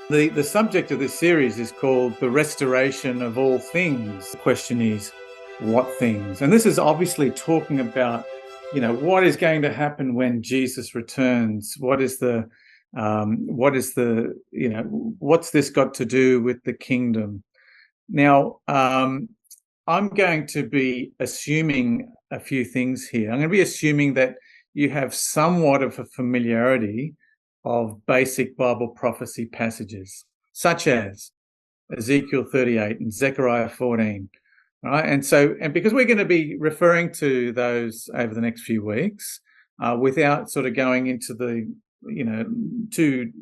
The subject of this series is called The Restoration of All Things. The question is, what things? And this is obviously talking about, what is going to happen when Jesus returns? What's this got to do with the kingdom? Now, I'm going to be assuming a few things here. I'm going to be assuming that you have somewhat of a familiarity of basic Bible prophecy passages, such as Ezekiel 38 and Zechariah 14. Right? And because we're going to be referring to those over the next few weeks, without sort of going into the into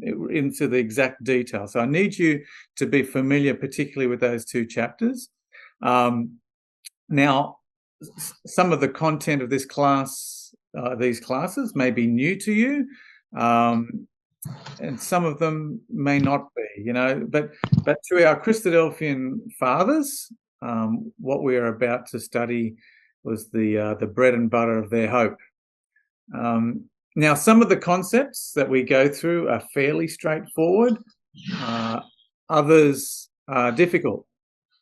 the exact detail. So I need you to be familiar, particularly with those two chapters. Now, some of the content of this class, these classes, may be new to you, and some of them may not be. But to our Christadelphian fathers, what we are about to study was the bread and butter of their hope. Now, some of the concepts that we go through are fairly straightforward. Others are difficult.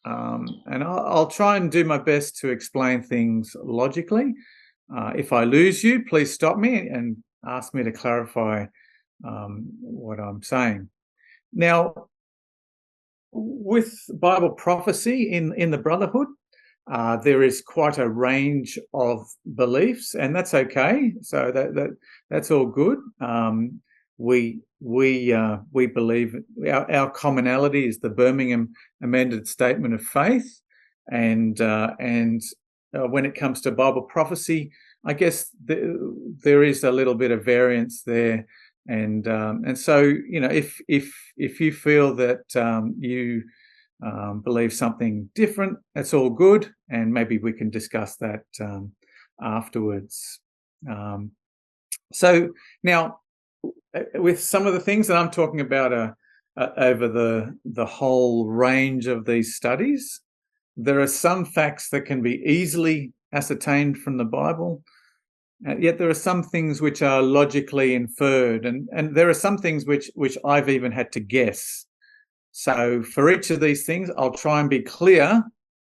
And I'll try and do my best to explain things logically. If I lose you, please stop me and ask me to clarify what I'm saying. Now, with Bible prophecy in the Brotherhood, there is quite a range of beliefs, and that's okay. So that's all good. We believe our commonality is the Birmingham Amended Statement of Faith, and when it comes to Bible prophecy, I guess there is a little bit of variance there, and so if you feel that you believe something different, that's all good, and maybe we can discuss that afterwards. So now, with some of the things that I'm talking about over the whole range of these studies, there are some facts that can be easily ascertained from the Bible, yet there are some things which are logically inferred, and there are some things which I've even had to guess. So for each of these things, I'll try and be clear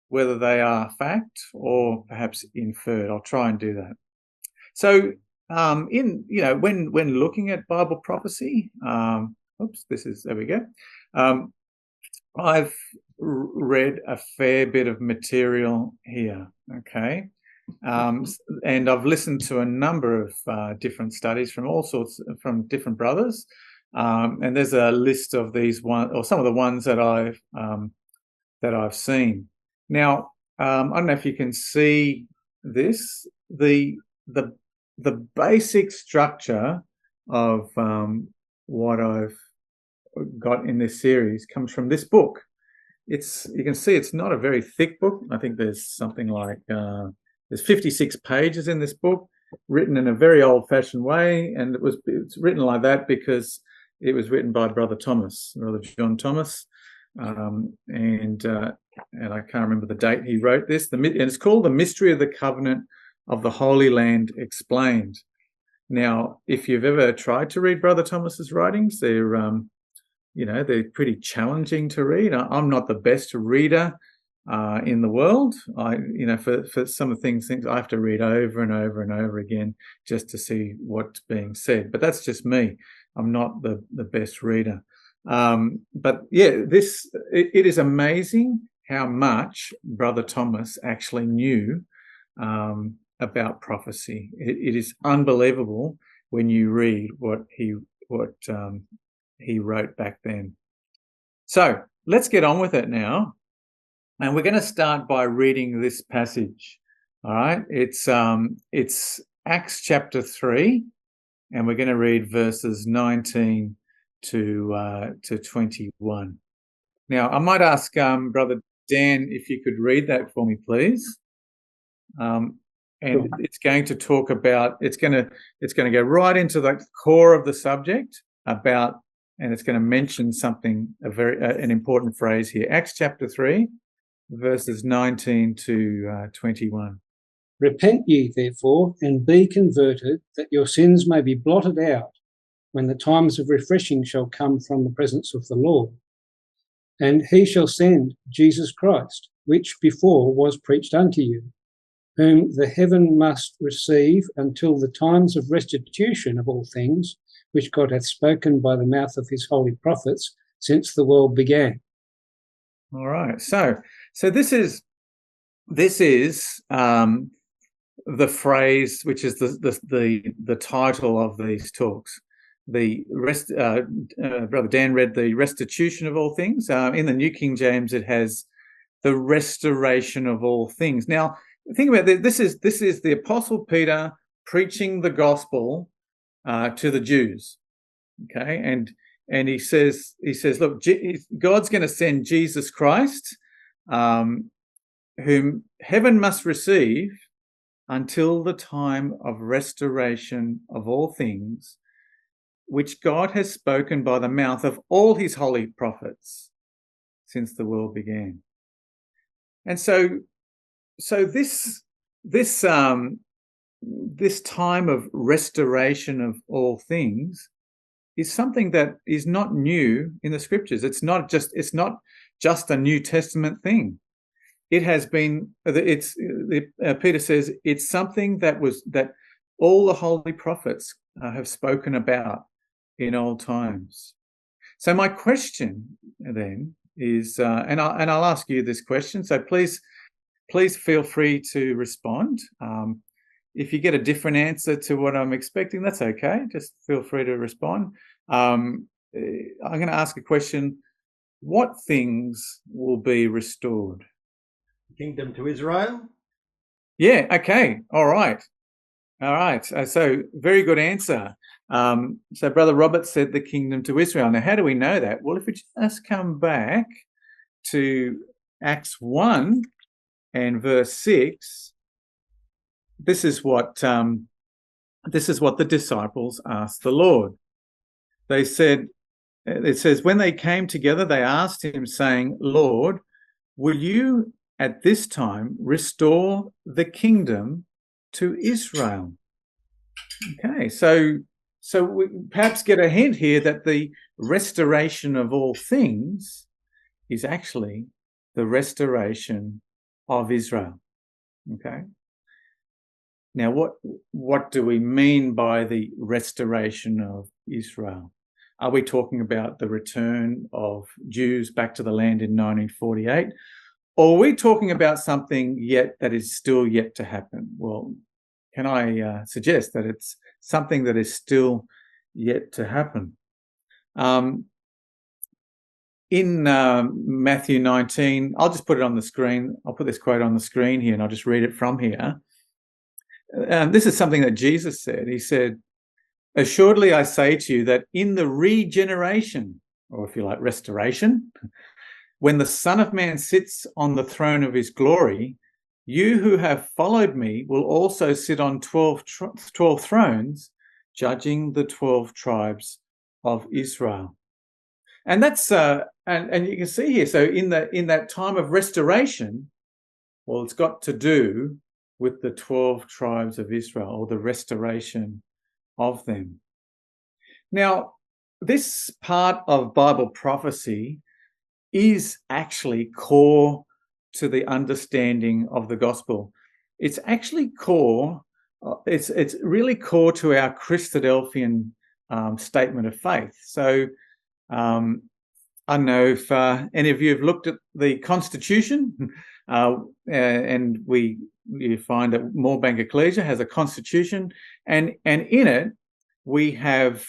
whether they are fact or perhaps inferred. I'll try and do that. So when looking at Bible prophecy, there we go. I've read a fair bit of material here, okay, and I've listened to a number of different studies from different brothers, and there's a list of these some of the ones that I've seen. Now, I don't know if you can see this. The basic structure of what I've got in this series comes from this book. You can see it's not a very thick book. I think there's something like there's 56 pages in this book, written in a very old-fashioned way, and it's written like that because it was written by Brother John Thomas, and I can't remember the date he wrote this. And it's called The Mystery of the Covenant of the Holy Land Explained. Now, if you've ever tried to read Brother Thomas's writings, they're pretty challenging to read. I'm not the best reader in the world. For some of the things I have to read over and over and over again just to see what's being said. But that's just me. I'm not the best reader. But yeah, it is amazing how much Brother Thomas actually knew about prophecy. It is unbelievable when you read what he wrote back then. So let's get on with it now, and we're going to start by reading this passage. All right, it's Acts chapter 3, and we're going to read verses 19 to 21. Now, I might ask Brother Dan if you could read that for me, please. And it's going to talk about, it's going to go right into the core of the subject about, and it's going to mention something, an important phrase here. Acts chapter 3, verses 19 to 21. Repent ye therefore, and be converted, that your sins may be blotted out, when the times of refreshing shall come from the presence of the Lord. And he shall send Jesus Christ, which before was preached unto you, whom the heaven must receive until the times of restitution of all things, which God hath spoken by the mouth of his holy prophets since the world began. All right. So this is the phrase, which is the title of these talks. Brother Dan read the restitution of all things. In the New King James, it has the restoration of all things. Now, think about this. This is the Apostle Peter preaching the gospel to the Jews. Okay, and he says, look, God's going to send Jesus Christ, whom heaven must receive until the time of restoration of all things, which God has spoken by the mouth of all his holy prophets since the world began. And so this time of restoration of all things is something that is not new in the scriptures. It's not just a New Testament thing. It has been. Peter says it's something that all the holy prophets have spoken about in old times. So my question then is, and I'll ask you this question. So please feel free to respond. If you get a different answer to what I'm expecting, that's okay. Just feel free to respond. I'm going to ask a question. What things will be restored? Kingdom to Israel? Yeah, okay. All right. So very good answer. So Brother Robert said the kingdom to Israel. Now, how do we know that? Well, if we just come back to Acts 1 and verse 6, this is what the disciples asked the Lord. They said, it says, when they came together, they asked him, saying, Lord, will you at this time restore the kingdom to Israel? Okay, so we perhaps get a hint here that the restoration of all things is actually the restoration of Israel. Okay. Now, what do we mean by the restoration of Israel? Are we talking about the return of Jews back to the land in 1948? Or are we talking about something that is still yet to happen? Well, can I suggest that it's something that is still yet to happen? In Matthew 19, I'll just put it on the screen. I'll put this quote on the screen here, and I'll just read it from here. This is something that Jesus said. He said, assuredly I say to you that in the regeneration, or if you like, restoration, when the Son of Man sits on the throne of his glory, you who have followed me will also sit on 12 thrones, judging the 12 tribes of Israel. And that's and you can see here. So in that time of restoration, well, it's got to do with the 12 tribes of Israel, or the restoration of them. Now, this part of Bible prophecy is actually core to the understanding of the gospel. It's actually core. It's really core to our Christadelphian statement of faith. So I don't know if any of you have looked at the Constitution, and you find that Moorebank Ecclesia has a Constitution, and in it we have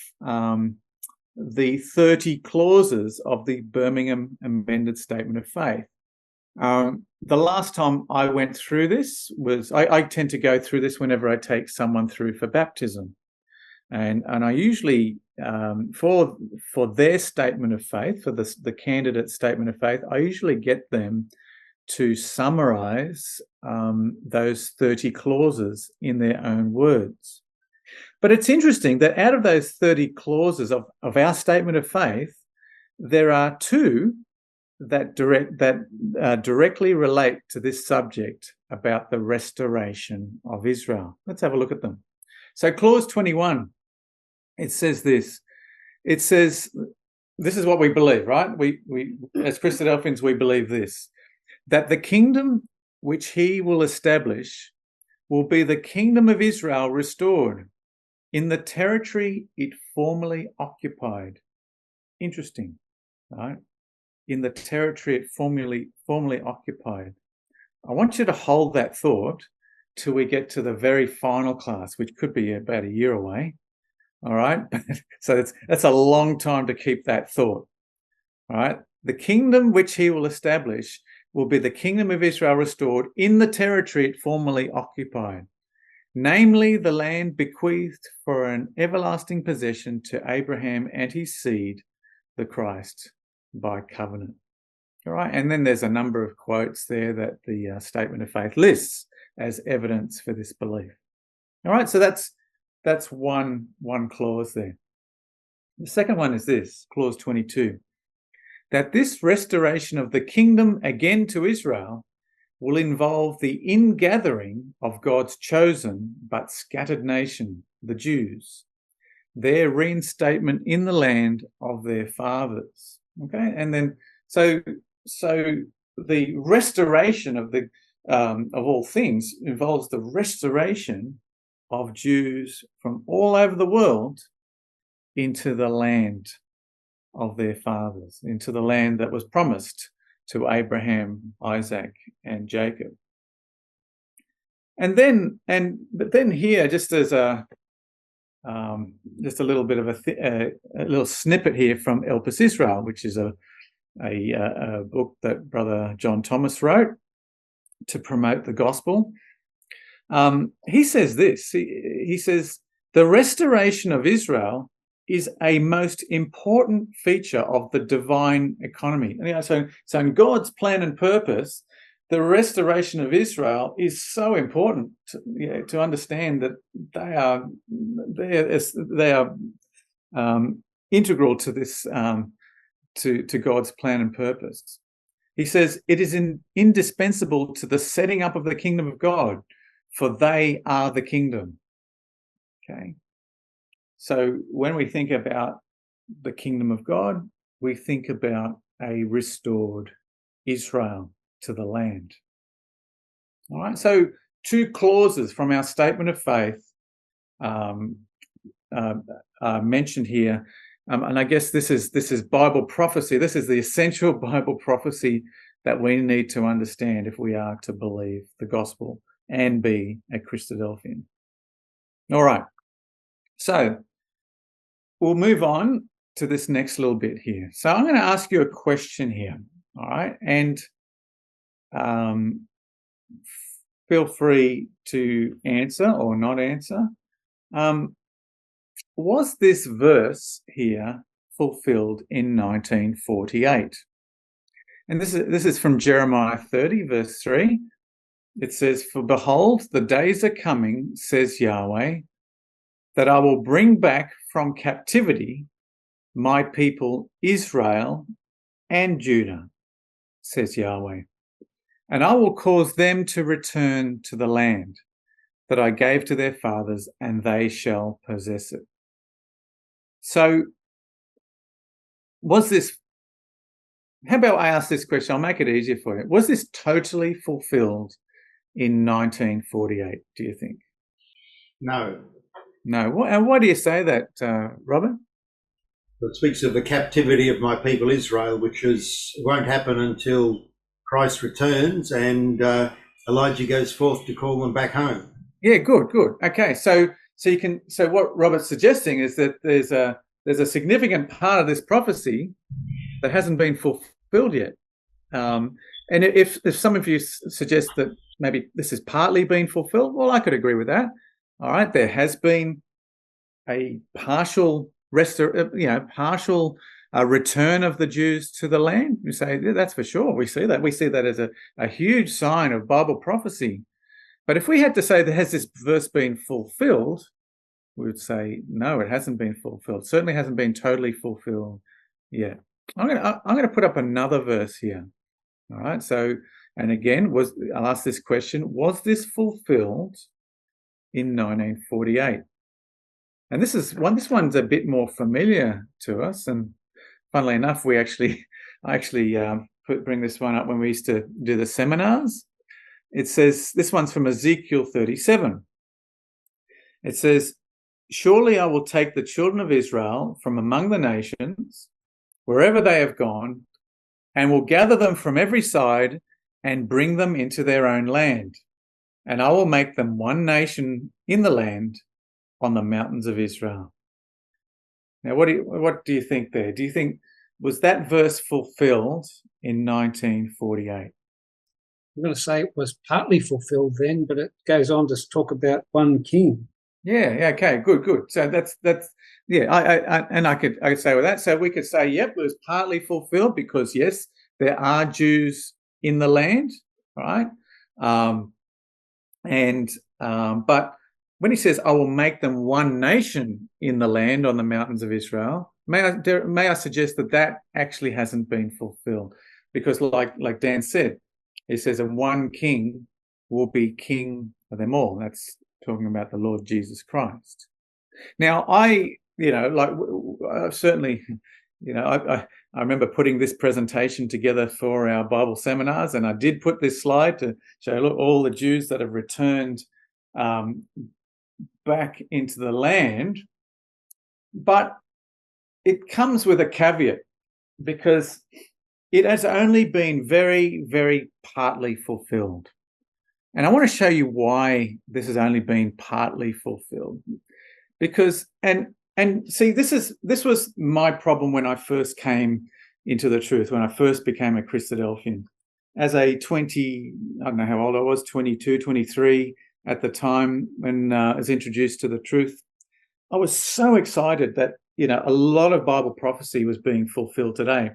the 30 clauses of the Birmingham Amended Statement of Faith. The last time I went through this was, I tend to go through this whenever I take someone through for baptism. And I usually, for their statement of faith, for the candidate statement of faith, I usually get them to summarize those 30 clauses in their own words. But it's interesting that out of those 30 clauses of our statement of faith, there are two that directly relate to this subject about the restoration of Israel. Let's have a look at them. So clause 21, it says this: it says, this is what we believe, right? We as Christadelphians, we believe this, that the kingdom which he will establish will be the kingdom of Israel restored in the territory it formerly occupied. Interesting, right? In the territory it formerly occupied. I want you to hold that thought till we get to the very final class, which could be about a year away. All right. So that's a long time to keep that thought. All right. The kingdom which he will establish will be the kingdom of Israel restored in the territory it formerly occupied, namely the land bequeathed for an everlasting possession to Abraham and his seed, the Christ, by covenant. All right. And then there's a number of quotes there that the statement of faith lists as evidence for this belief. All right. So that's one clause there. The second one is this, clause 22, that this restoration of the kingdom again to Israel will involve the ingathering of God's chosen but scattered nation, the Jews, their reinstatement in the land of their fathers. Okay, and then so the restoration of the of all things involves the restoration of Jews from all over the world into the land of their fathers, into the land that was promised to Abraham, Isaac, and Jacob. But then here, just as a little bit of a little snippet here from Elpis Israel, which is a book that Brother John Thomas wrote to promote the gospel. He says this. He says the restoration of Israel is a most important feature of the divine economy. So in God's plan and purpose, the restoration of Israel is so important to understand that they are integral to this to God's plan and purpose. He says it is indispensable to the setting up of the kingdom of God, for they are the kingdom. Okay. So when we think about the kingdom of God, we think about a restored Israel to the land. All right. So two clauses from our statement of faith are mentioned here. And I guess this is Bible prophecy. This is the essential Bible prophecy that we need to understand if we are to believe the gospel and be a Christadelphian. All right. So we'll move on to this next little bit here. So I'm going to ask you a question here. All right. And feel free to answer or not answer. Was this verse here fulfilled in 1948? And this is from Jeremiah 30, verse 3. It says, "For behold, the days are coming, says Yahweh, that I will bring back from captivity my people Israel and Judah, says Yahweh. And I will cause them to return to the land that I gave to their fathers, and they shall possess it." So was this, how about I ask this question? I'll make it easier for you. Was this totally fulfilled in 1948, do you think? No. No. And why do you say that, Robert? It speaks of the captivity of my people Israel, which won't happen until Christ returns and Elijah goes forth to call them back home. Yeah, good. Okay, so what Robert's suggesting is that there's a significant part of this prophecy that hasn't been fulfilled yet. And if some of you suggest that maybe this has partly been fulfilled, well, I could agree with that. All right, there has been a partial return of the Jews to the land. We say, yeah, that's for sure. We see that. We see that as a huge sign of Bible prophecy. But if we had to say, has this verse been fulfilled, we would say, no, it hasn't been fulfilled. Certainly hasn't been totally fulfilled yet. I'm going to put up another verse here. All right. So, and again, I'll ask this question: was this fulfilled in 1948? And this one's a bit more familiar to us. And funnily enough, I actually bring this one up when we used to do the seminars. It says, this one's from Ezekiel 37. It says, "Surely I will take the children of Israel from among the nations, wherever they have gone, and will gather them from every side and bring them into their own land. And I will make them one nation in the land on the mountains of Israel." Now, what do you think there? Do you think, was that verse fulfilled in 1948? I'm going to say it was partly fulfilled then, but it goes on to talk about one king. Yeah. Okay. Good. So that's yeah. I could say with that. So we could say, yep, it was partly fulfilled because yes, there are Jews in the land, right? But when he says, "I will make them one nation in the land on the mountains of Israel," may I suggest that actually hasn't been fulfilled, because like Dan said, he says, "And one king will be king of them all." That's talking about the Lord Jesus Christ. Now, certainly, I remember putting this presentation together for our Bible seminars, and I did put this slide to show, look, all the Jews that have returned back into the land. But it comes with a caveat, because it has only been very, very partly fulfilled. And I want to show you why this has only been partly fulfilled. Because, and see, this was my problem when I first came into the truth, when I first became a Christadelphian. As a I don't know how old I was, 22, 23 at the time when I was introduced to the truth. I was so excited that, a lot of Bible prophecy was being fulfilled today.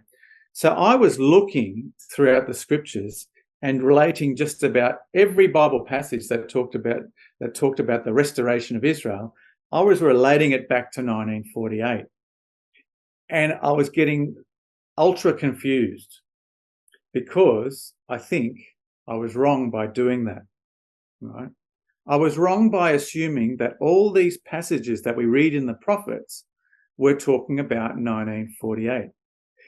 So I was looking throughout the scriptures and relating just about every Bible passage that talked about the restoration of Israel. I was relating it back to 1948. And I was getting ultra confused, because I think I was wrong by doing that, right? I was wrong by assuming that all these passages that we read in the prophets were talking about 1948.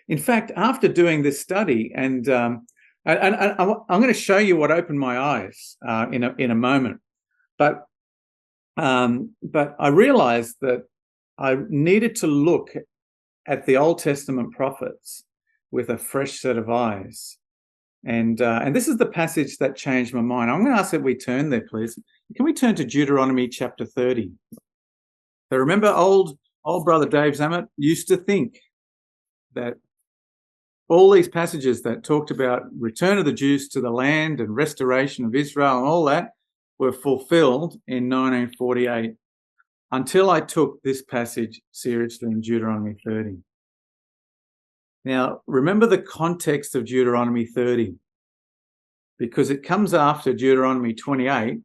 In fact, after doing this study, and I'm going to show you what opened my eyes in a moment, but I realized that I needed to look at the Old Testament prophets with a fresh set of eyes, and this is the passage that changed my mind. I'm going to ask that we turn there, please. Can we turn to Deuteronomy chapter 30? So remember, old brother Dave Zammit used to think that all these passages that talked about return of the Jews to the land and restoration of Israel and all that were fulfilled in 1948, until I took this passage seriously in Deuteronomy 30. Now, remember the context of Deuteronomy 30, because it comes after Deuteronomy 28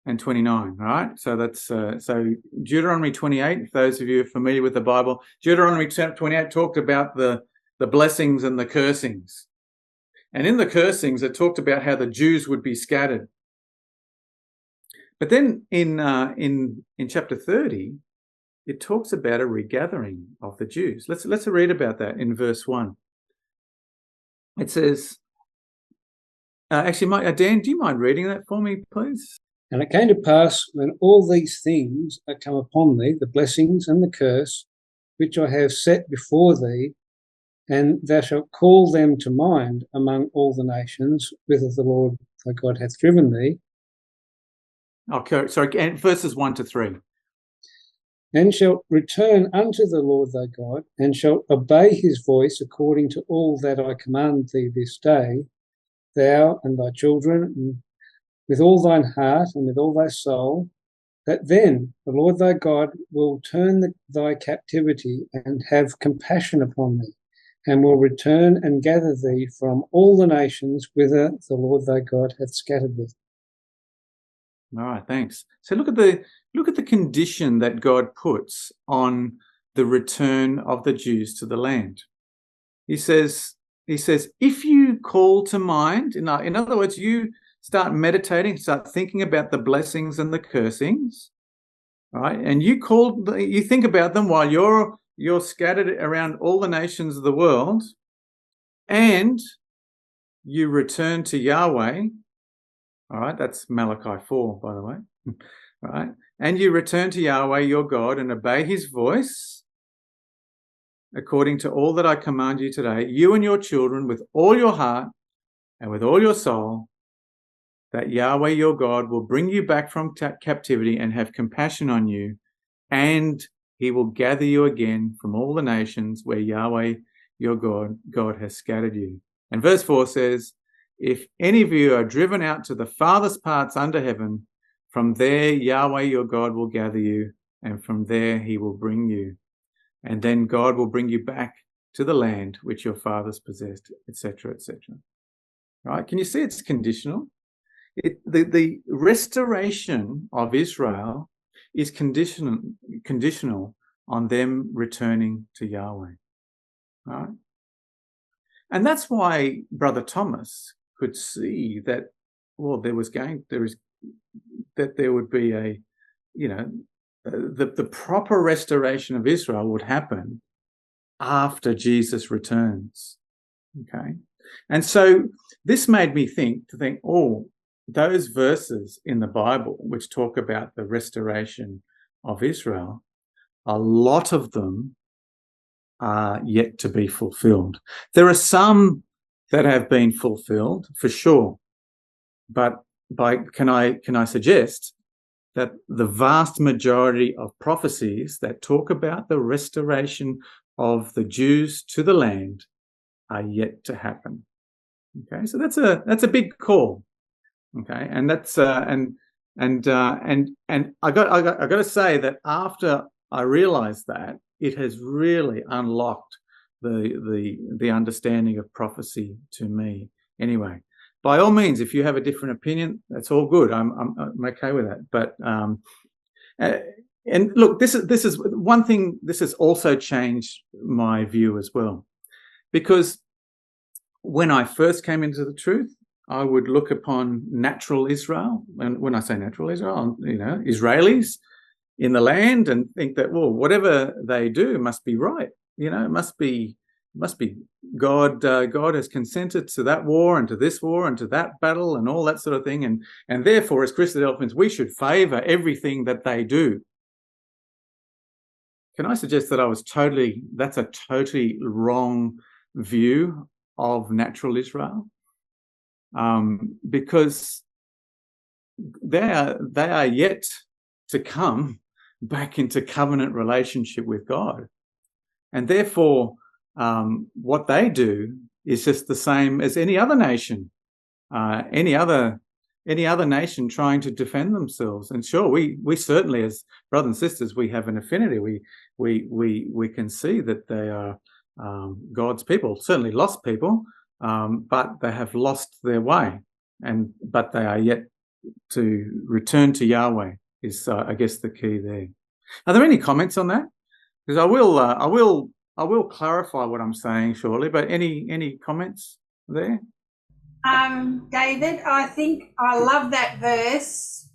and 29, right? So that's so Deuteronomy 28, if those of you are familiar with the Bible, Deuteronomy 28 talked about the blessings and the cursings. And in the cursings, it talked about how the Jews would be scattered. But then in chapter 30, it talks about a regathering of the Jews. Let's read about that in verse 1. It says, actually, Dan, do you mind reading that for me, please? "And it came to pass, when all these things are come upon thee, the blessings and the curse, which I have set before thee, and thou shalt call them to mind among all the nations, whither the Lord thy God hath driven thee." Okay, sorry, and verses 1 to 3. "And shalt return unto the Lord thy God, and shalt obey his voice according to all that I command thee this day, thou and thy children, and with all thine heart and with all thy soul, that then the Lord thy God will turn thy captivity and have compassion upon thee, and will return and gather thee from all the nations whither the Lord thy God hath scattered thee." All right, thanks. So look at the condition that God puts on the return of the Jews to the land. He says, if you call to mind, in other words, you start meditating, start thinking about the blessings and the cursings, right? And you think about them while you're scattered around all the nations of the world, and you return to Yahweh. All right, that's Malachi 4, by the way. All right, and you return to Yahweh your God and obey his voice according to all that I command you today, you and your children, with all your heart and with all your soul, that Yahweh your God will bring you back from captivity and have compassion on you, and he will gather you again from all the nations where Yahweh your God has scattered you. And verse 4 says, if any of you are driven out to the farthest parts under heaven, from there Yahweh your God will gather you, and from there he will bring you. And then God will bring you back to the land which your fathers possessed, etc., etc. Right? Can you see it's conditional? The restoration of Israel is conditional on them returning to Yahweh. Right? And that's why Brother Thomas could see that, well, there would be a, the proper restoration of Israel would happen after Jesus returns. Okay. And so this made me think, oh, those verses in the Bible which talk about the restoration of Israel, a lot of them are yet to be fulfilled. There are some that have been fulfilled for sure, but can I suggest that the vast majority of prophecies that talk about the restoration of the Jews to the land are yet to happen. Okay, so that's a big call. Okay, and that's and I got to say that after I realized that, it has really unlocked the understanding of prophecy to me. Anyway, by all means, if you have a different opinion, that's all good. I'm okay with that. But and look, this is one thing. This has also changed my view as well, because when I first came into the truth, I would look upon natural Israel, and when I say natural Israel, Israelis in the land, and think that, well, whatever they do must be right. It must be God. God has consented to that war and to this war and to that battle and all that sort of thing, and therefore, as Christadelphians, we should favour everything that they do. Can I suggest that that's a totally wrong view of natural Israel? Because they are yet to come back into covenant relationship with God, and therefore what they do is just the same as any other nation, any other nation trying to defend themselves. And sure, we certainly, as brothers and sisters, we have an affinity. We can see that they are God's people, certainly lost people. But they have lost their way, but they are yet to return to Yahweh is, I guess, the key there. Are there any comments on that? Because I will clarify what I'm saying shortly. But any comments there? David, I think I love that verse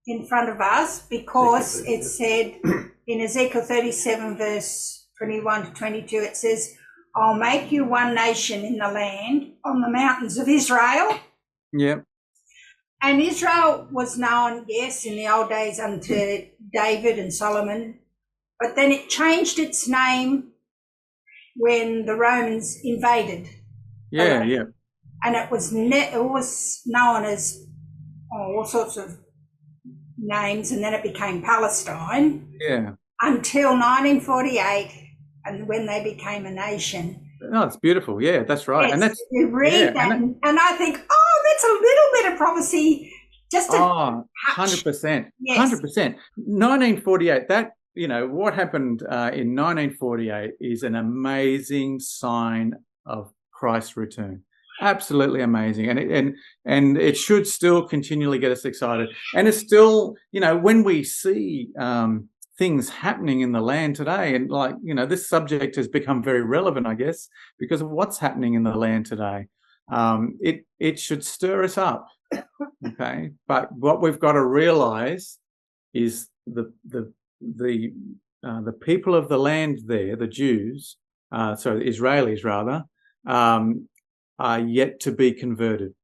in front of us, because it said in Ezekiel 37 verse 21 to 22, it says, I'll make you one nation in the land on the mountains of Israel. Yep. And Israel was known, yes, in the old days unto David and Solomon, but then it changed its name when the Romans invaded. Yeah, yeah. And it was known as all sorts of names, and then it became Palestine. Yeah. Until 1948. And when they became a nation. Oh, it's beautiful. Yeah, that's right. Yes, and that's you read that, and I think, that's a little bit of prophecy. Just 100%. Yes. 100%. 1948. That, what happened in 1948 is an amazing sign of Christ's return. Absolutely amazing, and it should still continually get us excited. And it's still, when we see things happening in the land today, and this subject has become very relevant, I guess, because of what's happening in the land today. It should stir us up, okay? But what we've got to realize is the people of the land there, the Jews, sorry, the Israelis rather, are yet to be converted.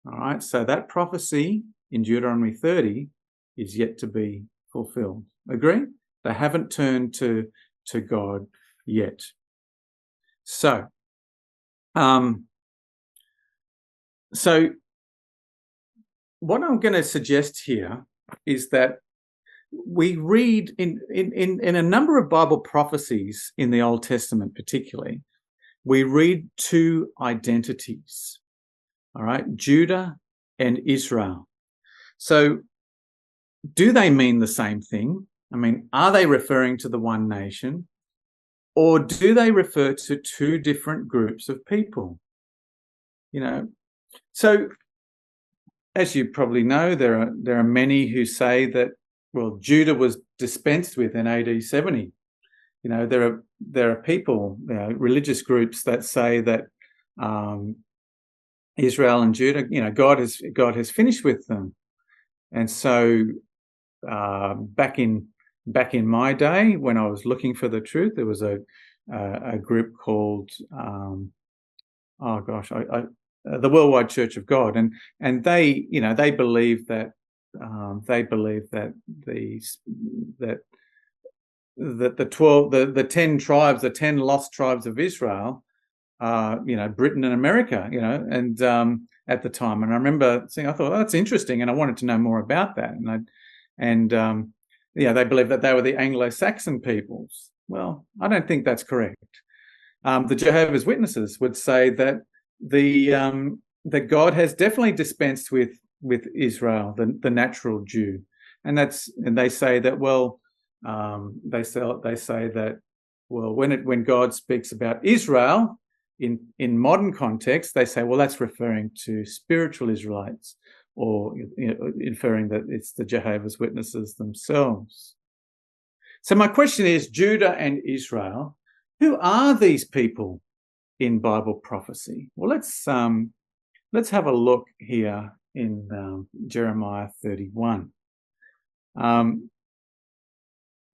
All right, so that prophecy in Deuteronomy 30 is yet to be fulfilled. Agree? They haven't turned to God yet. So, so what I'm going to suggest here is that we read in a number of Bible prophecies in the Old Testament particularly, we read two identities, all right, Judah and Israel. So do they mean the same thing? I mean, are they referring to the one nation, or do they refer to two different groups of people? You know, so as you probably know, there are many who say that, well, Judah was dispensed with in AD 70. You know, there are people, religious groups that say that Israel and Judah, you know, God has finished with them. And so back in my day, when I was looking for the truth, there was a group called the Worldwide Church of God, and they, you know, they believe that the 10 tribes, the 10 lost tribes of Israel, you know, Britain and America, you know, and at the time, and I remember saying, I thought, oh, that's interesting, and I wanted to know more about that, and they believe that they were the Anglo-Saxon peoples. Well, I don't think that's correct. The Jehovah's Witnesses would say that that God has definitely dispensed with Israel, the natural Jew, and they say that, well, they say that, well, when God speaks about Israel in modern context, they say, well, that's referring to spiritual Israelites, or, you know, inferring that it's the Jehovah's Witnesses themselves. So my question is, Judah and Israel, who are these people in Bible prophecy? Well, let's have a look here in Jeremiah 31.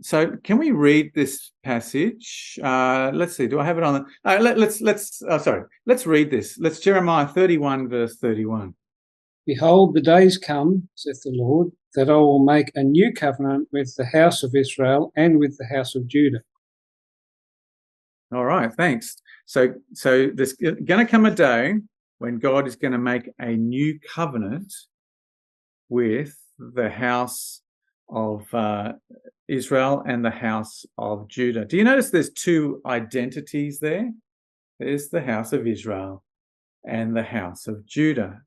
So can we read this passage? Let's see. Do I have it on? Let's read this. Let's Jeremiah 31 verse 31. Behold, the days come, saith the Lord, that I will make a new covenant with the house of Israel and with the house of Judah. All right, thanks. So there's going to come a day when God is going to make a new covenant with the house of Israel and the house of Judah. Do you notice there's two identities there? There's the house of Israel and the house of Judah.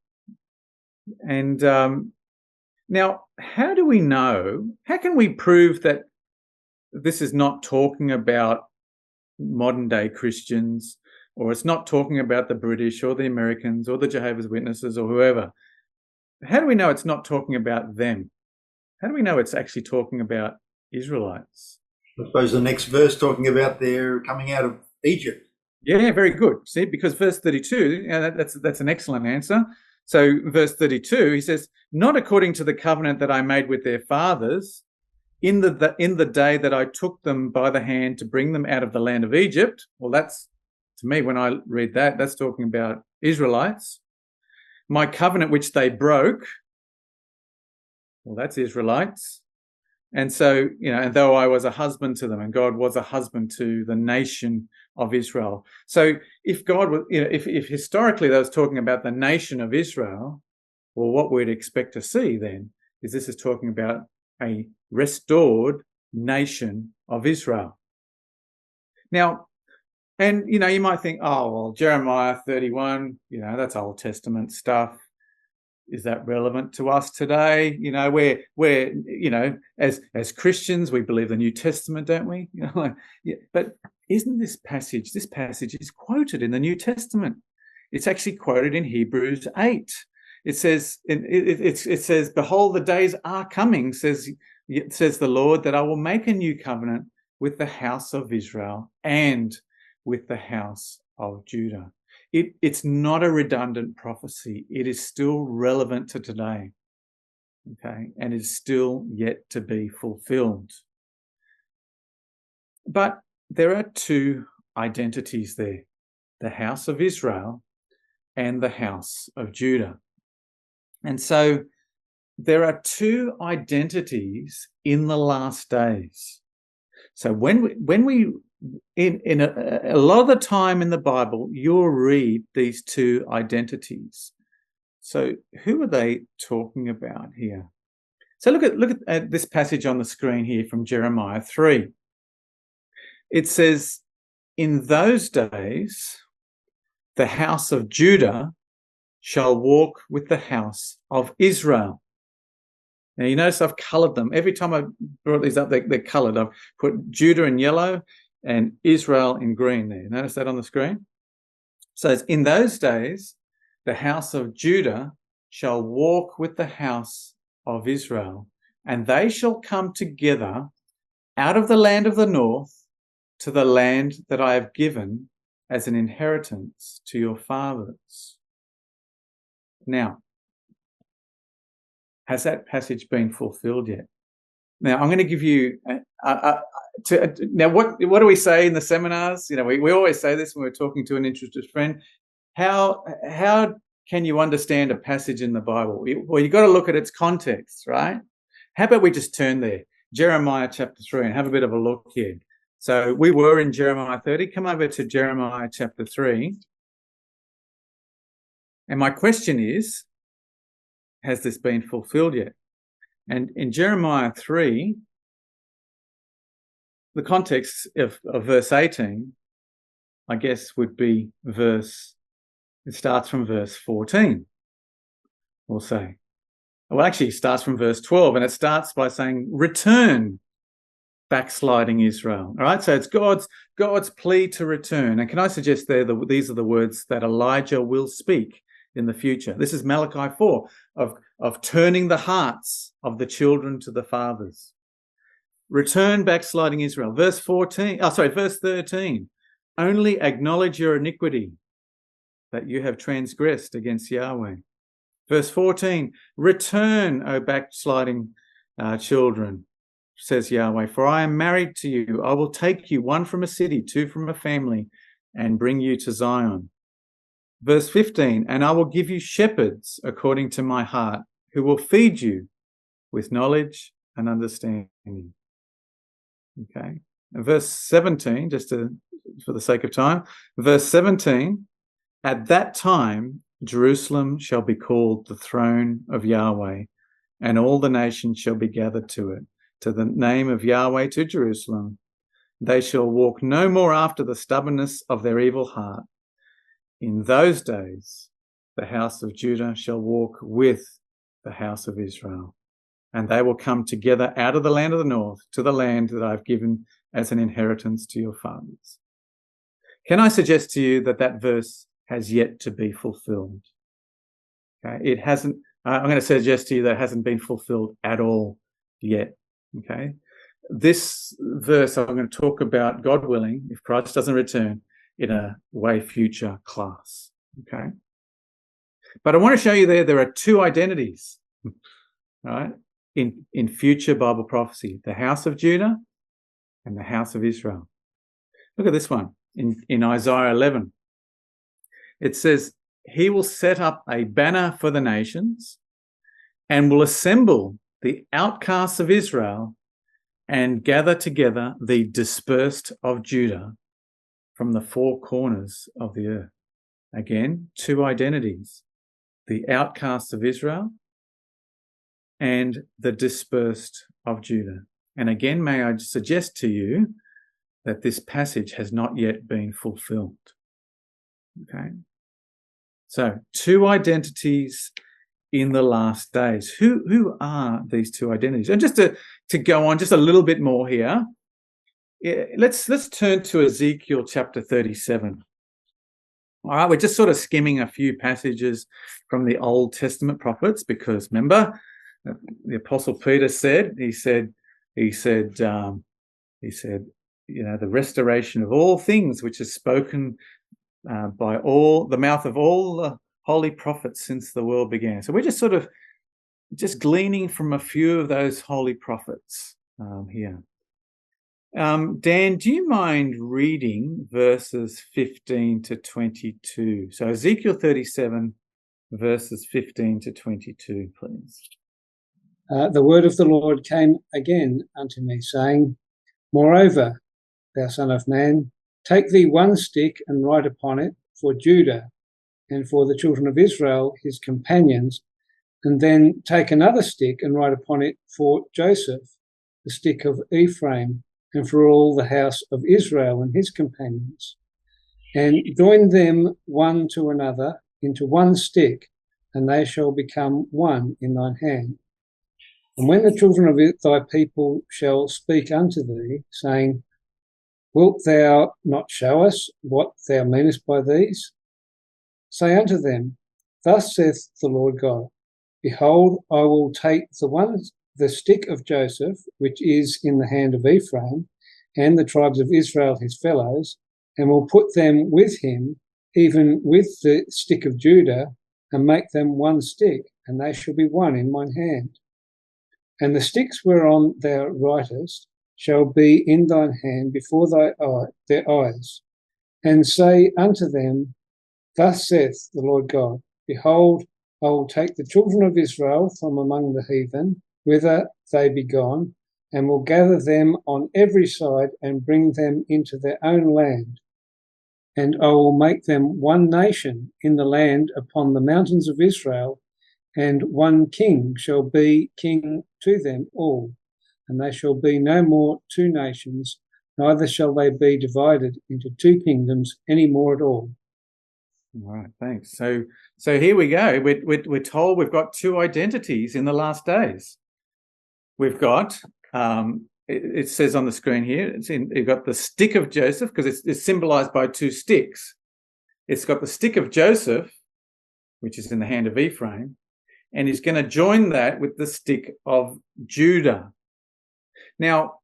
And now, how do we know? How can we prove that this is not talking about modern day Christians, or it's not talking about the British or the Americans or the Jehovah's Witnesses or whoever? How do we know it's not talking about them? How do we know it's actually talking about Israelites? I suppose the next verse talking about their coming out of Egypt. Yeah, very good. See, because verse 32, that's an excellent answer. So verse 32, he says, not according to the covenant that I made with their fathers in the day that I took them by the hand to bring them out of the land of Egypt. Well, that's, to me, when I read that, that's talking about Israelites. My covenant which they broke, well, that's Israelites. And so, you know, and though I was a husband to them, and God was a husband to the nation of Israel. So if God was, you know, if historically that was talking about the nation of Israel, well, what we'd expect to see then is this is talking about a restored nation of Israel. Now, and, you know, you might think, oh, well, Jeremiah 31, you know, that's Old Testament stuff. Is that relevant to us today? You know, we're you know, as Christians, we believe the New Testament, don't we? You know, yeah, but isn't this passage is quoted in the New Testament? It's actually quoted in Hebrews 8. It says, it says, behold, the days are coming, says the Lord, that I will make a new covenant with the house of Israel and with the house of Judah. It's not a redundant prophecy. It is still relevant to today. okay, and is still yet to be fulfilled. But there are two identities there, the house of Israel and the house of Judah. And so there are two identities in the last days. So when we in a lot of the time in the Bible, you'll read these two identities. So who are they talking about here? So look at this passage on the screen here from Jeremiah 3. It says, "In those days, the house of Judah shall walk with the house of Israel." Now, you notice I've coloured them. Every time I brought these up, they're coloured. I've put Judah in yellow and Israel in green there. Notice that on the screen? So it's, "In those days, the house of Judah shall walk with the house of Israel, and they shall come together out of the land of the north to the land that I have given as an inheritance to your fathers." Now, has that passage been fulfilled yet? Now, I'm going to give you now what do we say in the seminars? You know, we always say this when we're talking to an interested friend. How can you understand a passage in the Bible? Well, you've got to look at its context, right? How about we just turn there, Jeremiah chapter 3, and have a bit of a look here. So we were in Jeremiah 30. Come over to Jeremiah chapter 3. And my question is, has this been fulfilled yet? And in Jeremiah 3, the context of verse 18, I guess, would be it starts from verse 14, we'll say. Well, actually, it starts from verse 12, and it starts by saying, "Return, backsliding Israel." All right, so it's God's plea to return. And can I suggest there these are the words that Elijah will speak in the future. This is Malachi 4, of turning the hearts of the children to the fathers. Return, backsliding Israel. Verse 13. "Only acknowledge your iniquity, that you have transgressed against Yahweh." Verse 14. "Return, O backsliding children, says Yahweh, for I am married to you. I will take you, one from a city, two from a family, and bring you to Zion." Verse 15. "And I will give you shepherds according to my heart, who will feed you with knowledge and understanding." Okay. And verse 17, for the sake of time, verse 17, "At that time, Jerusalem shall be called the throne of Yahweh, and all the nations shall be gathered to it, to the name of Yahweh, to Jerusalem. They shall walk no more after the stubbornness of their evil heart. In those days, the house of Judah shall walk with the house of Israel, and they will come together out of the land of the north to the land that I've given as an inheritance to your fathers." Can I suggest to you that verse has yet to be fulfilled? Okay, it hasn't. I'm going to suggest to you that it hasn't been fulfilled at all yet. Okay, this verse I'm going to talk about, God willing, if Christ doesn't return, in a way future class. Okay, but I want to show you there are two identities, right, in future Bible prophecy: the house of Judah and the house of Israel. Look at this one in Isaiah 11. It says, "He will set up a banner for the nations and will assemble the outcasts of Israel and gather together the dispersed of Judah from the four corners of the earth." Again, two identities: the outcasts of Israel and the dispersed of Judah. And again, may I suggest to you that this passage has not yet been fulfilled. Okay? So, two identities in the last days. Who are these two identities? And just to go on just a little bit more here, let's turn to Ezekiel chapter 37. All right, we're just sort of skimming a few passages from the Old Testament prophets because, remember, the Apostle Peter said, you know, the restoration of all things which is spoken by the mouth of all the holy prophets since the world began. So we're just sort of just gleaning from a few of those holy prophets here. Dan, do you mind reading verses 15 to 22? So Ezekiel 37, verses 15 to 22, please. The word of the Lord came again unto me, saying, Moreover, thou son of man, take thee one stick and write upon it for Judah and for the children of Israel, his companions, and then take another stick and write upon it for Joseph, the stick of Ephraim, and for all the house of Israel and his companions, and join them one to another into one stick, and they shall become one in thine hand. And when the children of thy people shall speak unto thee, saying, Wilt thou not show us what thou meanest by these? Say unto them, Thus saith the Lord God, Behold, I will take the stick of Joseph, which is in the hand of Ephraim, and the tribes of Israel his fellows, and will put them with him, even with the stick of Judah, and make them one stick, and they shall be one in mine hand. And the sticks whereon thou writest shall be in thine hand before their eyes, and say unto them, Thus saith the Lord God, Behold, I will take the children of Israel from among the heathen, whither they be gone, and will gather them on every side and bring them into their own land. And I will make them one nation in the land upon the mountains of Israel, and one king shall be king to them all. And they shall be no more two nations, neither shall they be divided into two kingdoms any more at all. All right, thanks. So here we go. We're told we've got two identities in the last days. We've got, it says on the screen here, you've got the stick of Joseph, because it's symbolized by two sticks. It's got the stick of Joseph, which is in the hand of Ephraim, and he's going to join that with the stick of Judah. Now,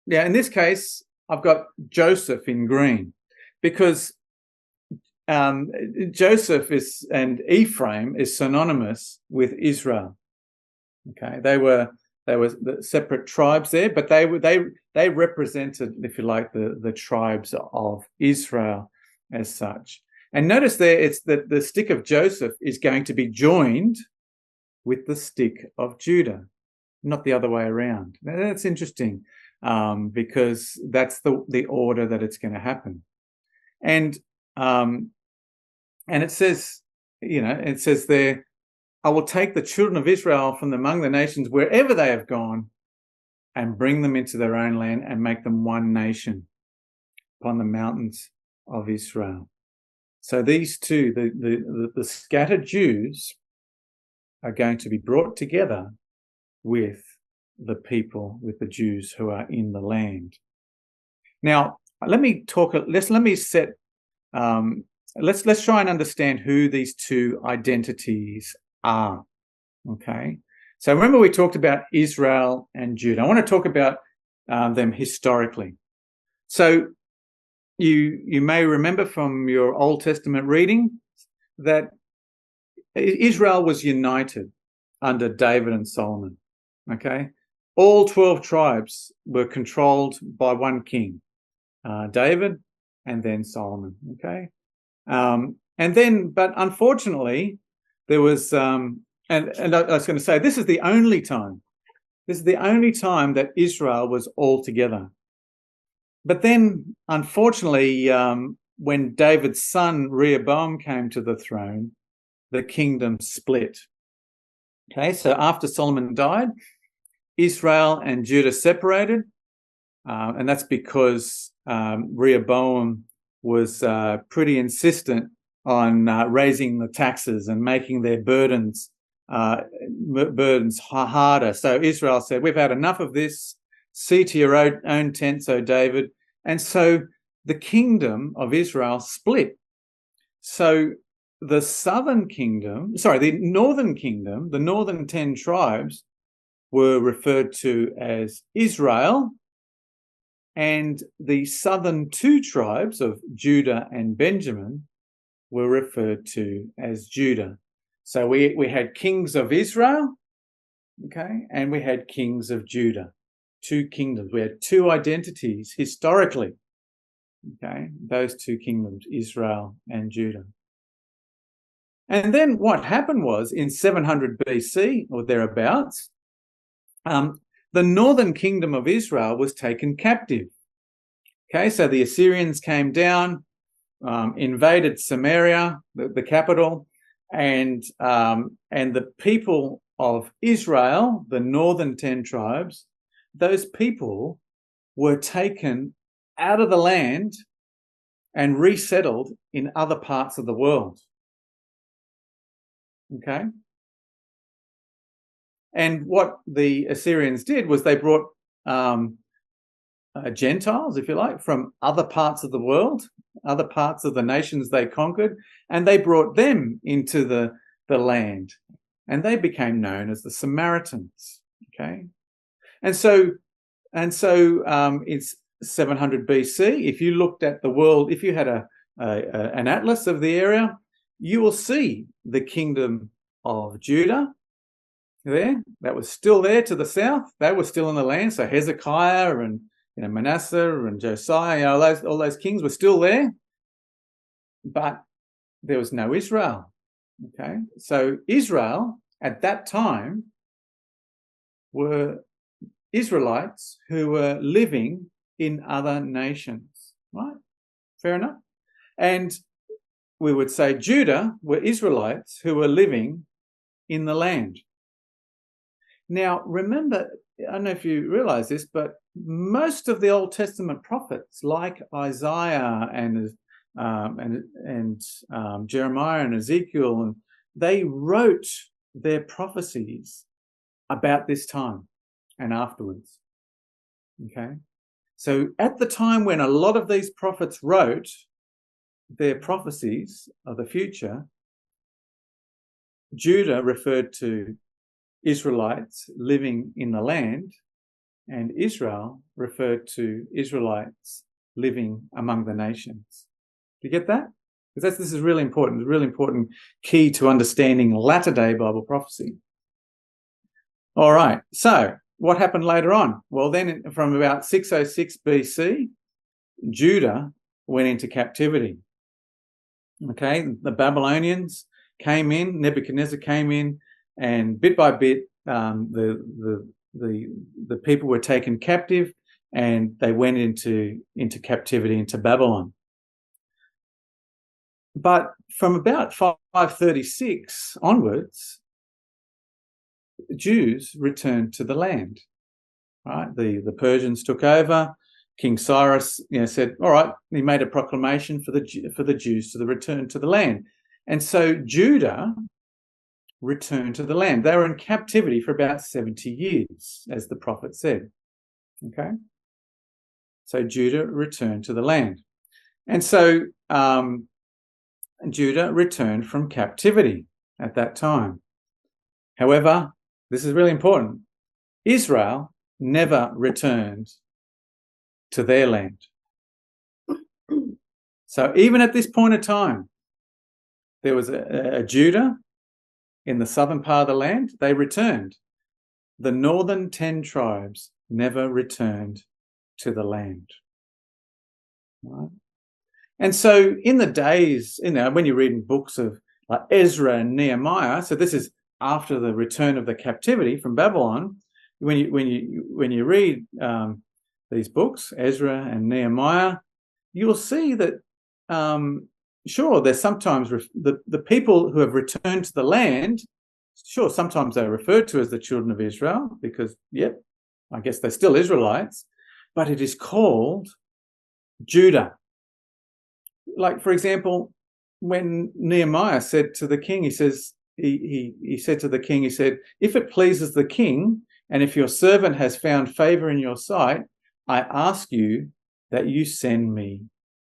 in this case, I've got Joseph in green, because Joseph and Ephraim is synonymous with Israel. Okay, they were the separate tribes there, but they represented, if you like, the tribes of Israel as such. And notice there, it's that the stick of Joseph is going to be joined with the stick of Judah, not the other way around. Now, that's interesting, because that's the order that it's going to happen. And it says, it says there, I will take the children of Israel from among the nations wherever they have gone and bring them into their own land and make them one nation upon the mountains of Israel. So these two, the scattered Jews, are going to be brought together with the people, with the Jews who are in the land. Now, let's try and understand who these two identities are. Okay, so remember we talked about Israel and Judah. I want to talk about them historically. So you may remember from your Old Testament reading that Israel was united under David and Solomon. Okay, all 12 tribes were controlled by one king, David, and then Solomon. Okay, but unfortunately, there was, and I was going to say, this is the only time that Israel was all together. But then, unfortunately, when David's son Rehoboam came to the throne, the kingdom split. Okay, so after Solomon died, Israel and Judah separated, and that's because Rehoboam was pretty insistent on raising the taxes and making their burdens harder. So Israel said, we've had enough of this. See to your own tents, O David. And so the kingdom of Israel split. So the northern kingdom, the northern 10 tribes were referred to as Israel, and the southern 2 tribes of Judah and Benjamin were referred to as Judah. So we had kings of Israel okay, and we had kings of Judah, 2 kingdoms. We had 2 identities historically, okay, those 2 kingdoms, Israel and Judah. And then what happened was in 700 BC or thereabouts, the northern kingdom of Israel was taken captive. Okay, so the Assyrians came down, invaded Samaria, the capital, and the people of Israel, the northern 10 tribes, those people were taken out of the land and resettled in other parts of the world. Okay? And what the Assyrians did was they brought Gentiles, if you like, from other parts of the world, other parts of the nations they conquered, and they brought them into the land, and they became known as the Samaritans. Okay, and so it's 700 BC. If you looked at the world, if you had an atlas of the area, you will see the kingdom of Judah there. That was still there to the south. They were still in the land. So Hezekiah and Manasseh and Josiah, all those kings were still there, but there was no Israel. Okay, so Israel at that time were Israelites who were living in other nations, right? Fair enough. And we would say Judah were Israelites who were living in the land. Now, remember, I don't know if you realize this, but most of the Old Testament prophets, like Isaiah and Jeremiah and Ezekiel, they wrote their prophecies about this time and afterwards. Okay, so at the time when a lot of these prophets wrote their prophecies of the future, Judah referred to Israelites living in the land, and Israel referred to Israelites living among the nations. Do you get that? Because this is really important. It's a really important key to understanding latter-day Bible prophecy. All right, so what happened later on? Well, then from about 606 BC, Judah went into captivity. Okay, the Babylonians came in, Nebuchadnezzar came in, and bit by bit, the people were taken captive, and they went into captivity into Babylon. But from about 536 onwards, Jews returned to the land. Right, the Persians took over. King Cyrus, said, "All right." He made a proclamation for the Jews to return to the land, and so Judah returned to the land. They were in captivity for about 70 years, as the prophet said. Okay, so Judah returned to the land, and so Judah returned from captivity at that time. However, this is really important. Israel never returned to their land. So even at this point in time, there was a Judah in the southern part of the land. They returned. The northern 10 tribes never returned to the land. Right? And so in the days, when you're reading books of like Ezra and Nehemiah, so this is after the return of the captivity from Babylon, when you read these books, Ezra and Nehemiah, you will see that sure, there's sometimes the people who have returned to the land, sure, sometimes they're referred to as the children of Israel because, yep, I guess they're still Israelites, but it is called Judah. Like, for example, when Nehemiah said to the king, he said to the king, "If it pleases the king, and if your servant has found favor in your sight, I ask you that you send me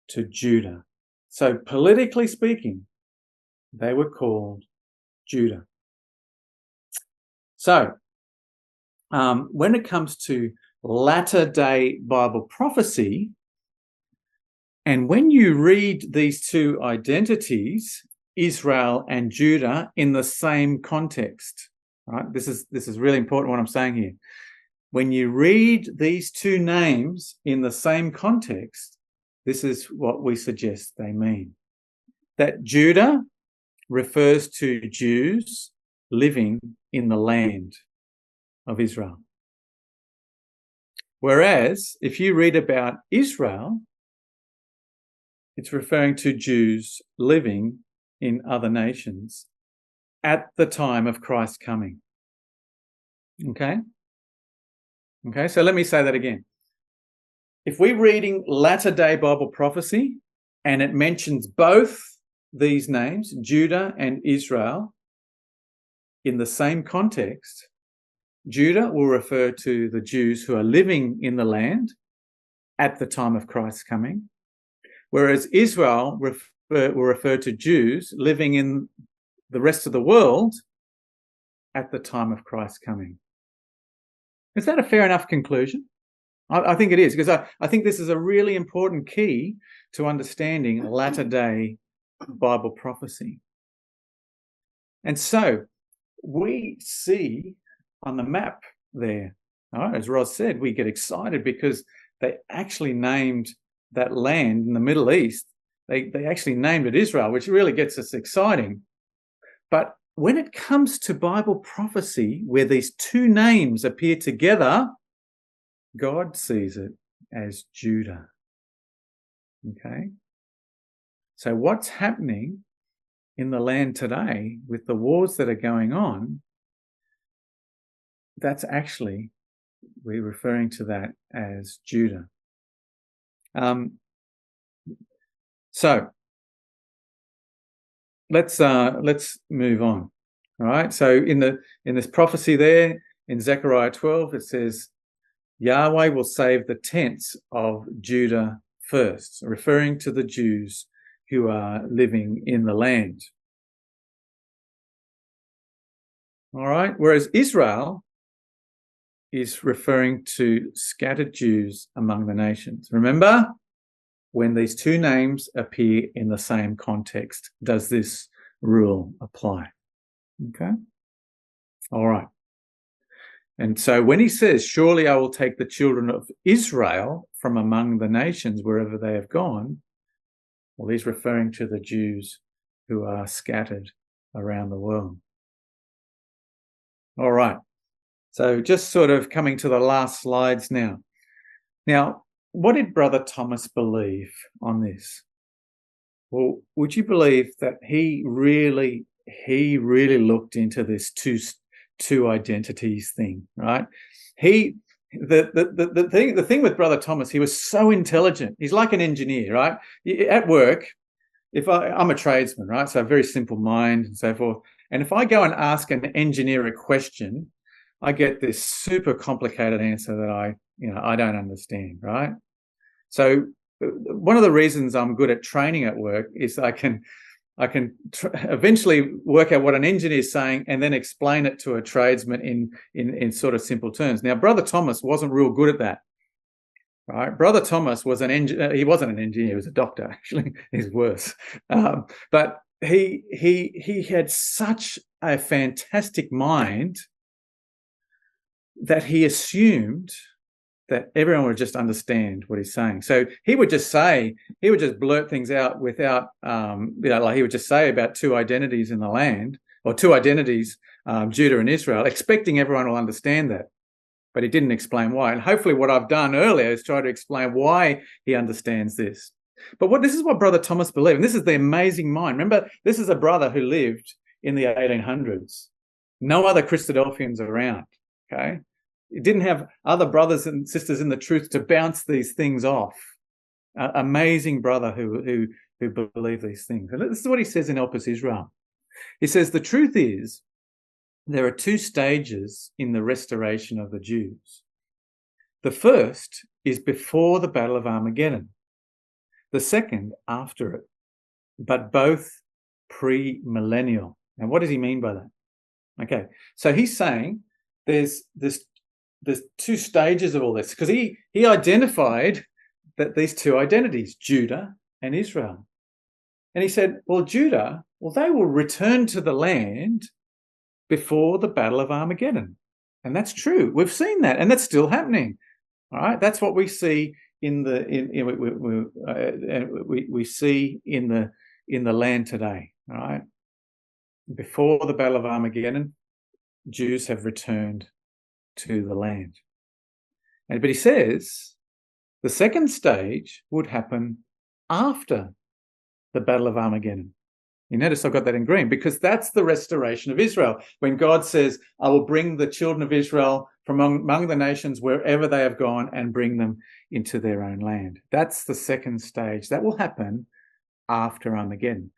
to Judah." So politically speaking, they were called Judah. So when it comes to latter-day Bible prophecy, and when you read these two identities, Israel and Judah, in the same context, All right, this is really important what I'm saying here. When you read these two names in the same context, this is what we suggest they mean. That Judah refers to Jews living in the land of Israel. Whereas if you read about Israel, it's referring to Jews living in other nations at the time of Christ's coming. Okay, so let me say that again. If we're reading latter-day Bible prophecy and it mentions both these names, Judah and Israel, in the same context, Judah will refer to the Jews who are living in the land at the time of Christ's coming, whereas Israel will refer to Jews living in the rest of the world at the time of Christ's coming. Is that a fair enough conclusion? I think it is, because I think this is a really important key to understanding latter-day Bible prophecy. And so we see on the map there, as Roz said, we get excited because they actually named that land in the Middle East. They actually named it Israel, which really gets us exciting. But when it comes to Bible prophecy, where these two names appear together, God sees it as Judah. Okay? So what's happening in the land today with the wars that are going on, that's actually, we're referring to that as Judah. So let's move on. All right. So in this prophecy there in Zechariah 12, it says, Yahweh will save the tents of Judah first, referring to the Jews who are living in the land. All right. Whereas Israel is referring to scattered Jews among the nations. Remember, when these two names appear in the same context, does this rule apply? Okay. All right. And so when he says, surely I will take the children of Israel from among the nations wherever they have gone, well, he's referring to the Jews who are scattered around the world. All right. So just sort of coming to the last slides now. Now, what did Brother Thomas believe on this? Well, would you believe that he really looked into this two identities thing, right? The thing with Brother Thomas, he was so intelligent. He's like an engineer, right? At work, I'm a tradesman, right? So a very simple mind and so forth. And if I go and ask an engineer a question, I get this super complicated answer that I don't understand, right? So one of the reasons I'm good at training at work is I can eventually work out what an engineer is saying and then explain it to a tradesman in sort of simple terms. Now, Brother Thomas wasn't real good at that, right? Brother Thomas was an engineer. He wasn't an engineer. He was a doctor, actually. He's worse. But he had such a fantastic mind that he assumed that everyone would just understand what he's saying. So he would just blurt things out without, like he would just say about two identities in the land, or two identities, Judah and Israel, expecting everyone will understand that. But he didn't explain why. And hopefully what I've done earlier is try to explain why he understands this. But this is what Brother Thomas believed. And this is the amazing mind. Remember, this is a brother who lived in the 1800s. No other Christadelphians around, okay? It didn't have other brothers and sisters in the truth to bounce these things off. Amazing brother who believed these things. And this is what he says in Elpis Israel. He says, the truth is, there are two stages in the restoration of the Jews. The first is before the Battle of Armageddon. The second after it, but both pre-millennial. Now, what does he mean by that? Okay, so he's saying there's two stages of all this, because he identified that these two identities, Judah and Israel. And he said, well, Judah, they will return to the land before the Battle of Armageddon. And that's true. We've seen that, and that's still happening. All right, that's what we see we see in the land today. All right, before the Battle of Armageddon, Jews have returned to the land. But he says the second stage would happen after the Battle of Armageddon. You notice I've got that in green, because that's the restoration of Israel. When God says, I will bring the children of Israel from among the nations wherever they have gone and bring them into their own land. That's the second stage. That will happen after Armageddon.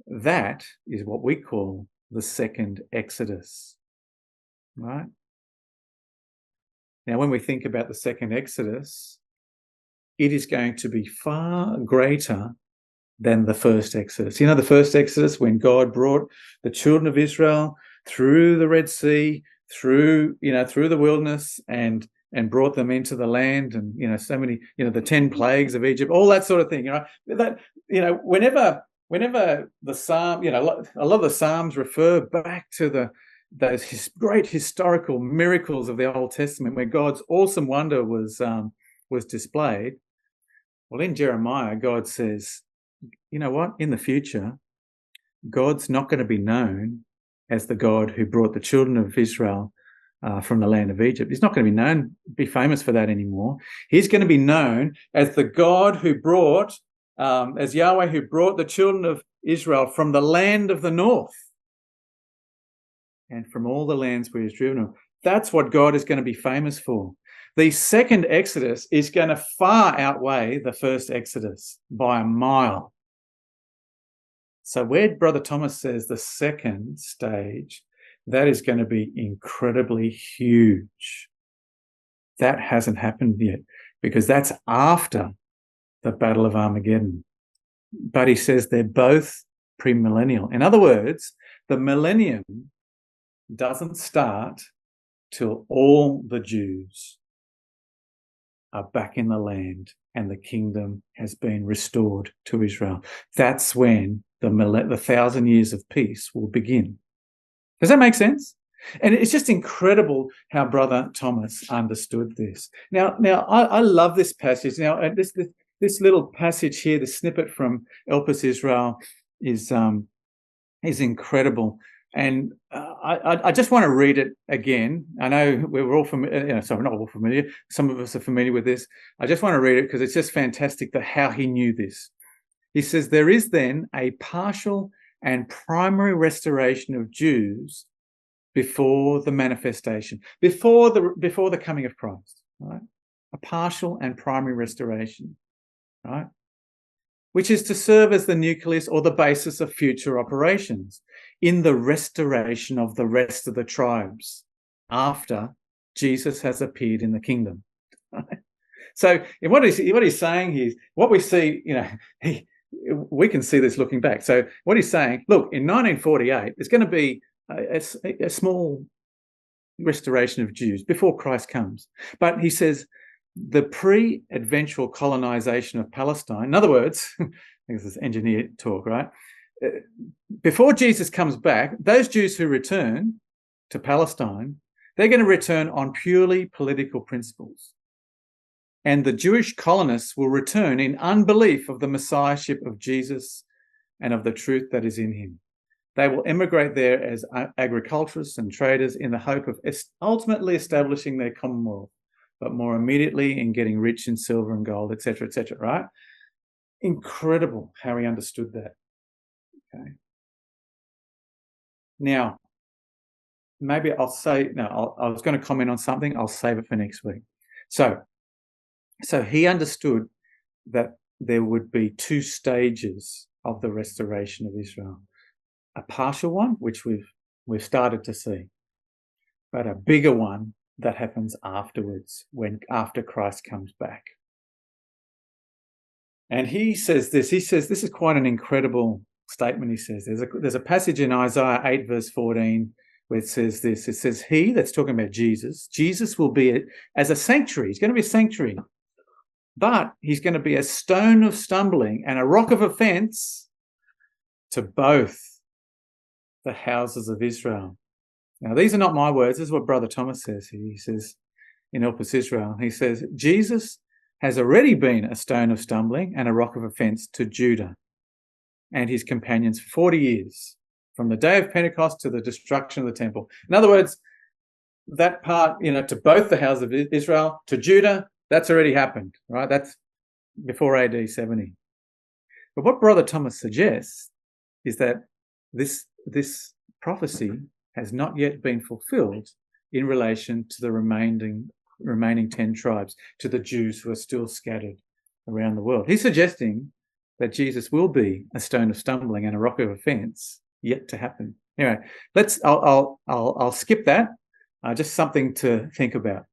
That is what we call the second Exodus. Right? Now, when we think about the second Exodus, it is going to be far greater than the first Exodus. You know, the first Exodus, when God brought the children of Israel through the Red Sea, through the wilderness, and brought them into the land, and so many, the 10 plagues of Egypt, all that sort of thing. Whenever the Psalm, a lot of the Psalms refer back to those great historical miracles of the Old Testament, where God's awesome wonder was displayed. Well, in Jeremiah, God says, you know what? In the future, God's not going to be known as the God who brought the children of Israel from the land of Egypt. He's not going to be famous for that anymore. He's going to be known as the God who brought, as Yahweh who brought the children of Israel from the land of the north and from all the lands where he's driven them. That's what God is going to be famous for. The second Exodus is going to far outweigh the first Exodus by a mile. So where Brother Thomas says the second stage, that is going to be incredibly huge. That hasn't happened yet, because that's after the Battle of Armageddon. But he says they're both premillennial. In other words, the millennium doesn't start till all the Jews are back in the land and the kingdom has been restored to Israel. That's when the 1,000 years of peace will begin. Does that make sense? And it's just incredible how Brother Thomas understood this. Now, I love this passage. Now, this little passage here, the snippet from Elpis Israel, is incredible. And I just want to read it again. I know we're all familiar. Sorry, not all familiar. Some of us are familiar with this. I just want to read it because it's just fantastic how he knew this. He says, there is then a partial and primary restoration of Jews before the manifestation, before the coming of Christ, right? A partial and primary restoration, right? Which is to serve as the nucleus or the basis of future operations in the restoration of the rest of the tribes after Jesus has appeared in the kingdom. Right? So what he's saying is, what we see, we can see this looking back. So what he's saying, look, in 1948, there's going to be a small restoration of Jews before Christ comes. But he says the pre-adventual colonization of Palestine, in other words, I think this is engineer talk, right? Before Jesus comes back, those Jews who return to Palestine, they're going to return on purely political principles. And the Jewish colonists will return in unbelief of the messiahship of Jesus and of the truth that is in him. They will emigrate there as agriculturists and traders in the hope of ultimately establishing their commonwealth, but more immediately in getting rich in silver and gold, etc., right? Incredible how he understood that. Okay. Now, maybe I'll say, no, I was going to comment on something. I'll save it for next week. So he understood that there would be two stages of the restoration of Israel. A partial one, which we've started to see, but a bigger one that happens afterwards, after Christ comes back. And he says this is quite an incredible statement. He says there's a passage in Isaiah 8 verse 14 where it says this. It says, he, that's talking about Jesus will be as a sanctuary. He's going to be a sanctuary. But he's going to be a stone of stumbling and a rock of offense to both the houses of Israel. Now, these are not my words. This is what Brother Thomas says. He says, in Help Us Israel, he says, Jesus has already been a stone of stumbling and a rock of offense to Judah and his companions for 40 years, from the day of Pentecost to the destruction of the temple. In other words, that part, to both the houses of Israel, to Judah, that's already happened, right? That's before AD 70. But what Brother Thomas suggests is that this prophecy has not yet been fulfilled in relation to the remaining 10 tribes, to the Jews who are still scattered around the world. He's suggesting that Jesus will be a stone of stumbling and a rock of offense yet to happen. Anyway, I'll skip that. Just something to think about.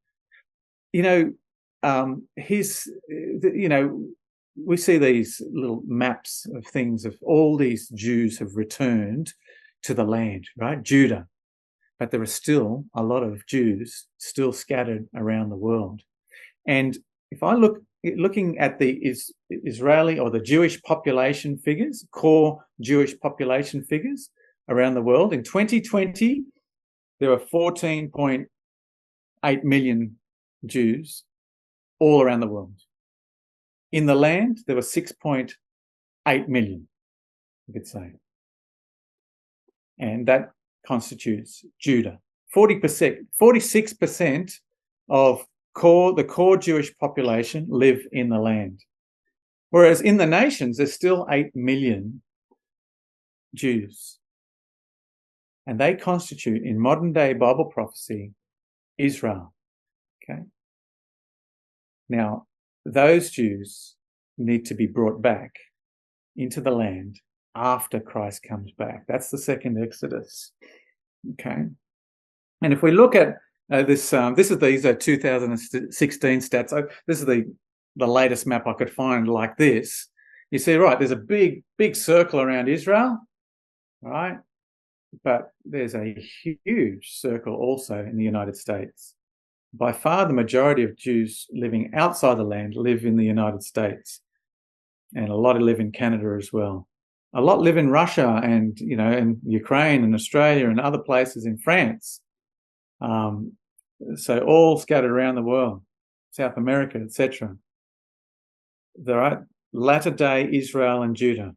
We see these little maps of things of all these Jews have returned to the land, right? Judah. But there are still a lot of Jews still scattered around the world. And if I looking at the Israeli or the Jewish population figures, core Jewish population figures around the world, in 2020, there were 14.8 million Jews all around the world. In the land, there were 6.8 million, you could say. And that constitutes Judah. 46% of the core Jewish population live in the land. Whereas in the nations, there's still 8 million Jews. And they constitute, in modern day Bible prophecy, Israel. Okay. Now, those Jews need to be brought back into the land after Christ comes back. That's the second Exodus. Okay. And if we look at these are 2016 stats. This is the latest map I could find like this. You see, right, there's a big circle around Israel, right? But there's a huge circle also in the United States. By far, the majority of Jews living outside the land live in the United States, and a lot live in Canada as well. A lot live in Russia and, in Ukraine and Australia and other places in France. So all scattered around the world, South America, etc. There are latter-day Israel and Judah.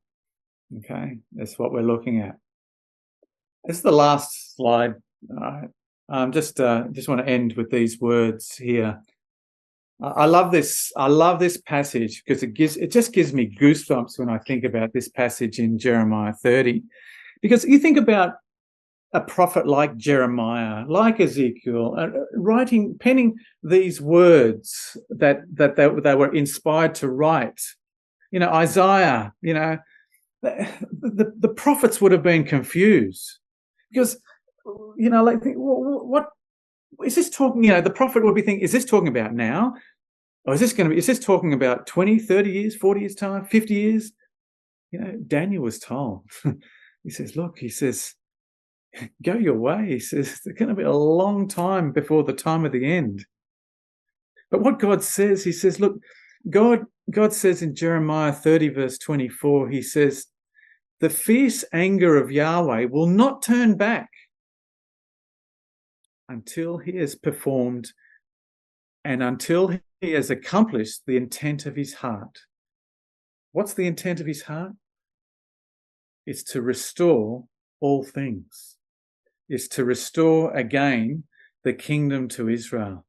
Okay, that's what we're looking at. This is the last slide. All right. Just want to end with these words here. I love this passage because it just gives me goosebumps when I think about this passage in Jeremiah 30. Because you think about a prophet like Jeremiah, like Ezekiel, penning these words that they were inspired to write. Isaiah, the prophets would have been confused because, what is this talking? The prophet would be thinking, is this talking about now? Or is this talking about 20, 30 years, 40 years time, 50 years? Daniel was told, he says, go your way. He says, it's going to be a long time before the time of the end. But what God says, he says, look, God says in Jeremiah 30 verse 24, he says, the fierce anger of Yahweh will not turn back until he has performed and until he has accomplished the intent of his heart. What's the intent of his heart? It's to restore all things. It's to restore again the kingdom to Israel.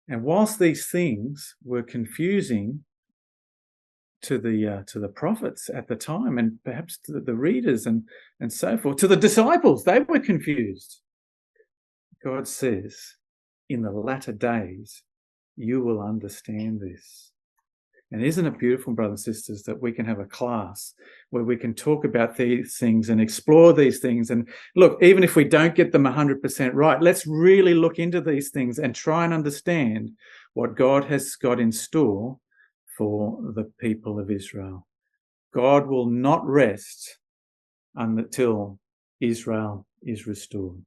And whilst these things were confusing to the prophets at the time, and perhaps to the readers and so forth, to the disciples, they were confused. God says, in the latter days, you will understand this. And isn't it beautiful, brothers and sisters, that we can have a class where we can talk about these things and explore these things? And look, even if we don't get them 100% right, let's really look into these things and try and understand what God has got in store for the people of Israel. God will not rest until Israel is restored.